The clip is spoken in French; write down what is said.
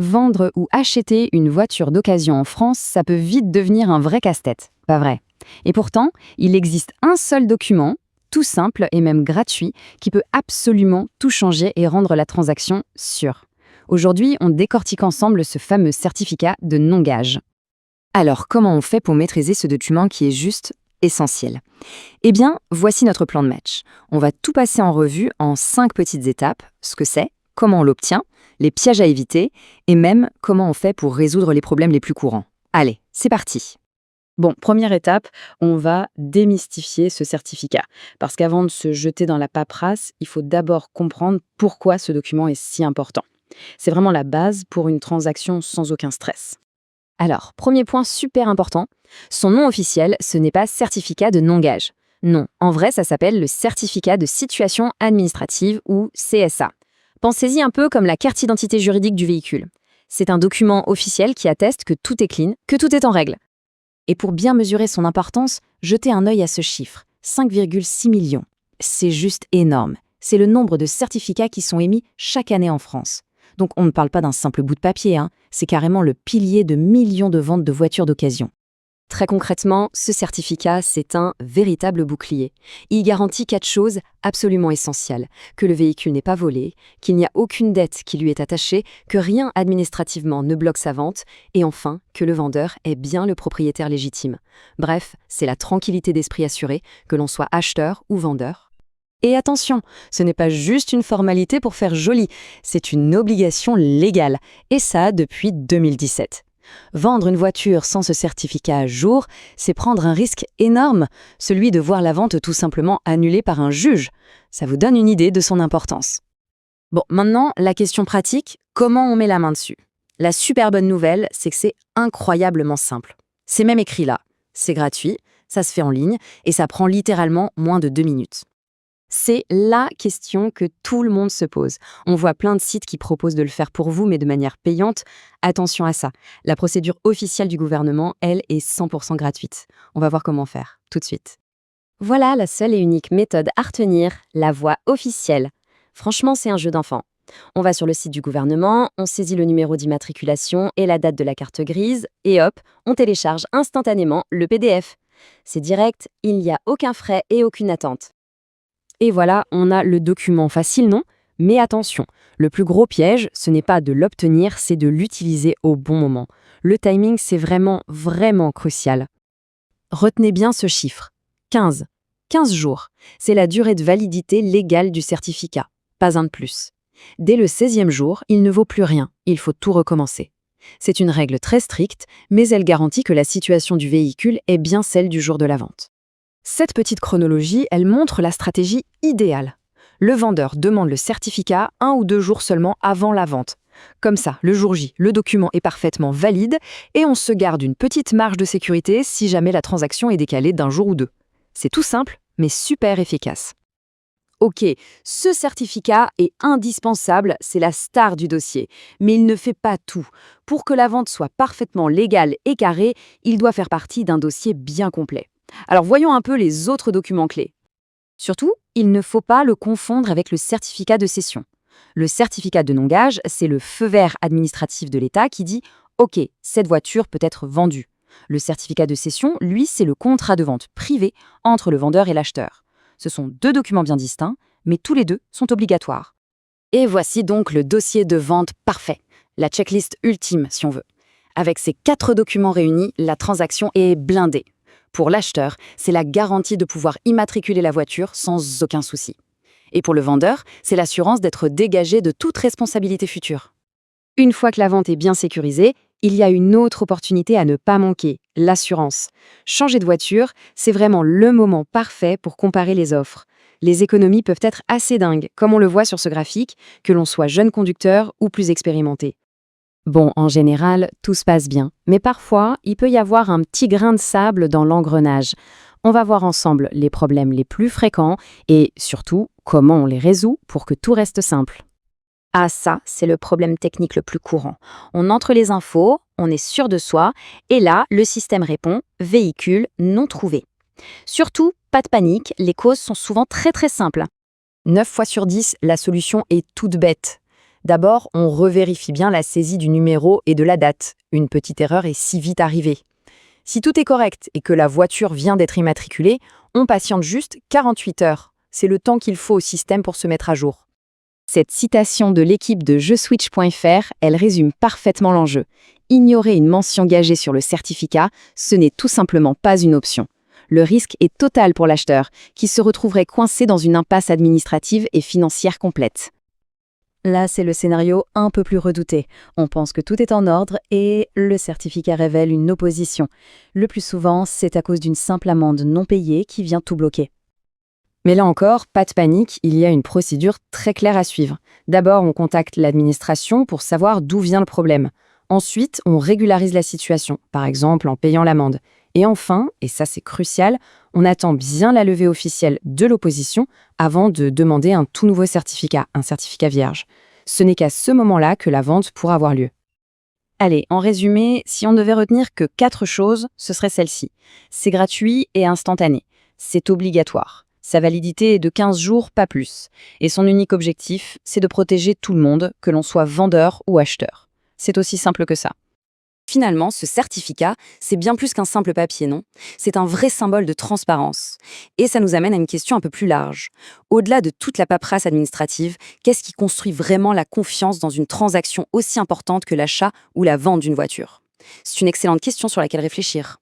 Vendre ou acheter une voiture d'occasion en France, ça peut vite devenir un vrai casse-tête, pas vrai? Et pourtant, il existe un seul document, tout simple et même gratuit, qui peut absolument tout changer et rendre la transaction sûre. Aujourd'hui, on décortique ensemble ce fameux certificat de non-gage. Alors, comment on fait pour maîtriser ce document qui est juste essentiel? Eh bien, voici notre plan de match. On va tout passer en revue en 5 petites étapes, ce que c'est, comment on l'obtient, les pièges à éviter et même comment on fait pour résoudre les problèmes les plus courants. Allez, c'est parti. Bon, première étape, on va démystifier ce certificat. Parce qu'avant de se jeter dans la paperasse, il faut d'abord comprendre pourquoi ce document est si important. C'est vraiment la base pour une transaction sans aucun stress. Alors, premier point super important, son nom officiel, ce n'est pas certificat de non-gage. Non, en vrai, ça s'appelle le certificat de situation administrative ou CSA. Pensez-y un peu comme la carte d'identité juridique du véhicule. C'est un document officiel qui atteste que tout est clean, que tout est en règle. Et pour bien mesurer son importance, jetez un œil à ce chiffre, 5,6 millions. C'est juste énorme. C'est le nombre de certificats qui sont émis chaque année en France. Donc on ne parle pas d'un simple bout de papier, c'est carrément le pilier de millions de ventes de voitures d'occasion. Très concrètement, ce certificat, c'est un véritable bouclier. Il garantit 4 choses absolument essentielles. Que le véhicule n'est pas volé, qu'il n'y a aucune dette qui lui est attachée, que rien administrativement ne bloque sa vente, et enfin, que le vendeur est bien le propriétaire légitime. Bref, c'est la tranquillité d'esprit assurée, que l'on soit acheteur ou vendeur. Et attention, ce n'est pas juste une formalité pour faire joli, c'est une obligation légale, et ça depuis 2017. Vendre une voiture sans ce certificat à jour, c'est prendre un risque énorme, celui de voir la vente tout simplement annulée par un juge. Ça vous donne une idée de son importance. Bon, maintenant, la question pratique, comment on met la main dessus? La super bonne nouvelle, c'est que c'est incroyablement simple. C'est même écrit là. C'est gratuit, ça se fait en ligne, et ça prend littéralement moins de 2 minutes. C'est la question que tout le monde se pose. On voit plein de sites qui proposent de le faire pour vous, mais de manière payante. Attention à ça. La procédure officielle du gouvernement, elle, est 100% gratuite. On va voir comment faire, tout de suite. Voilà la seule et unique méthode à retenir, la voie officielle. Franchement, c'est un jeu d'enfant. On va sur le site du gouvernement, on saisit le numéro d'immatriculation et la date de la carte grise, et hop, on télécharge instantanément le PDF. C'est direct, il n'y a aucun frais et aucune attente. Et voilà, on a le document facile, non? Mais attention, le plus gros piège, ce n'est pas de l'obtenir, c'est de l'utiliser au bon moment. Le timing, c'est vraiment, vraiment crucial. Retenez bien ce chiffre. 15. 15 jours. C'est la durée de validité légale du certificat. Pas un de plus. Dès le 16e jour, il ne vaut plus rien. Il faut tout recommencer. C'est une règle très stricte, mais elle garantit que la situation du véhicule est bien celle du jour de la vente. Cette petite chronologie, elle montre la stratégie idéale. Le vendeur demande le certificat 1 ou 2 jours seulement avant la vente. Comme ça, le jour J, le document est parfaitement valide et on se garde une petite marge de sécurité si jamais la transaction est décalée d'un jour ou deux. C'est tout simple, mais super efficace. Ok, ce certificat est indispensable, c'est la star du dossier, mais il ne fait pas tout. Pour que la vente soit parfaitement légale et carrée, il doit faire partie d'un dossier bien complet. Alors voyons un peu les autres documents clés. Surtout, il ne faut pas le confondre avec le certificat de cession. Le certificat de non-gage, c'est le feu vert administratif de l'État qui dit « Ok, cette voiture peut être vendue ». Le certificat de cession, lui, c'est le contrat de vente privé entre le vendeur et l'acheteur. Ce sont 2 documents bien distincts, mais tous les 2 sont obligatoires. Et voici donc le dossier de vente parfait, la checklist ultime si on veut. Avec ces 4 documents réunis, la transaction est blindée. Pour l'acheteur, c'est la garantie de pouvoir immatriculer la voiture sans aucun souci. Et pour le vendeur, c'est l'assurance d'être dégagé de toute responsabilité future. Une fois que la vente est bien sécurisée, il y a une autre opportunité à ne pas manquer, l'assurance. Changer de voiture, c'est vraiment le moment parfait pour comparer les offres. Les économies peuvent être assez dingues, comme on le voit sur ce graphique, que l'on soit jeune conducteur ou plus expérimenté. Bon, en général, tout se passe bien, mais parfois, il peut y avoir un petit grain de sable dans l'engrenage. On va voir ensemble les problèmes les plus fréquents et, surtout, comment on les résout pour que tout reste simple. Ah ça, c'est le problème technique le plus courant. On entre les infos, on est sûr de soi, et là, le système répond « véhicule non trouvé ». Surtout, pas de panique, les causes sont souvent très simples. 9 fois sur 10, la solution est toute bête. D'abord, on revérifie bien la saisie du numéro et de la date. Une petite erreur est si vite arrivée. Si tout est correct et que la voiture vient d'être immatriculée, on patiente juste 48 heures. C'est le temps qu'il faut au système pour se mettre à jour. Cette citation de l'équipe de JeSwitch.fr, elle résume parfaitement l'enjeu. Ignorer une mention gagée sur le certificat, ce n'est tout simplement pas une option. Le risque est total pour l'acheteur, qui se retrouverait coincé dans une impasse administrative et financière complète. Là, c'est le scénario un peu plus redouté. On pense que tout est en ordre et le certificat révèle une opposition. Le plus souvent, c'est à cause d'une simple amende non payée qui vient tout bloquer. Mais là encore, pas de panique, il y a une procédure très claire à suivre. D'abord, on contacte l'administration pour savoir d'où vient le problème. Ensuite, on régularise la situation, par exemple en payant l'amende. Et enfin, et ça c'est crucial, on attend bien la levée officielle de l'opposition avant de demander un tout nouveau certificat, un certificat vierge. Ce n'est qu'à ce moment-là que la vente pourra avoir lieu. Allez, en résumé, si on ne devait retenir que 4 choses, ce serait celle-ci. C'est gratuit et instantané. C'est obligatoire. Sa validité est de 15 jours, pas plus. Et son unique objectif, c'est de protéger tout le monde, que l'on soit vendeur ou acheteur. C'est aussi simple que ça. Finalement, ce certificat, c'est bien plus qu'un simple papier, non? C'est un vrai symbole de transparence. Et ça nous amène à une question un peu plus large. Au-delà de toute la paperasse administrative, qu'est-ce qui construit vraiment la confiance dans une transaction aussi importante que l'achat ou la vente d'une voiture? C'est une excellente question sur laquelle réfléchir.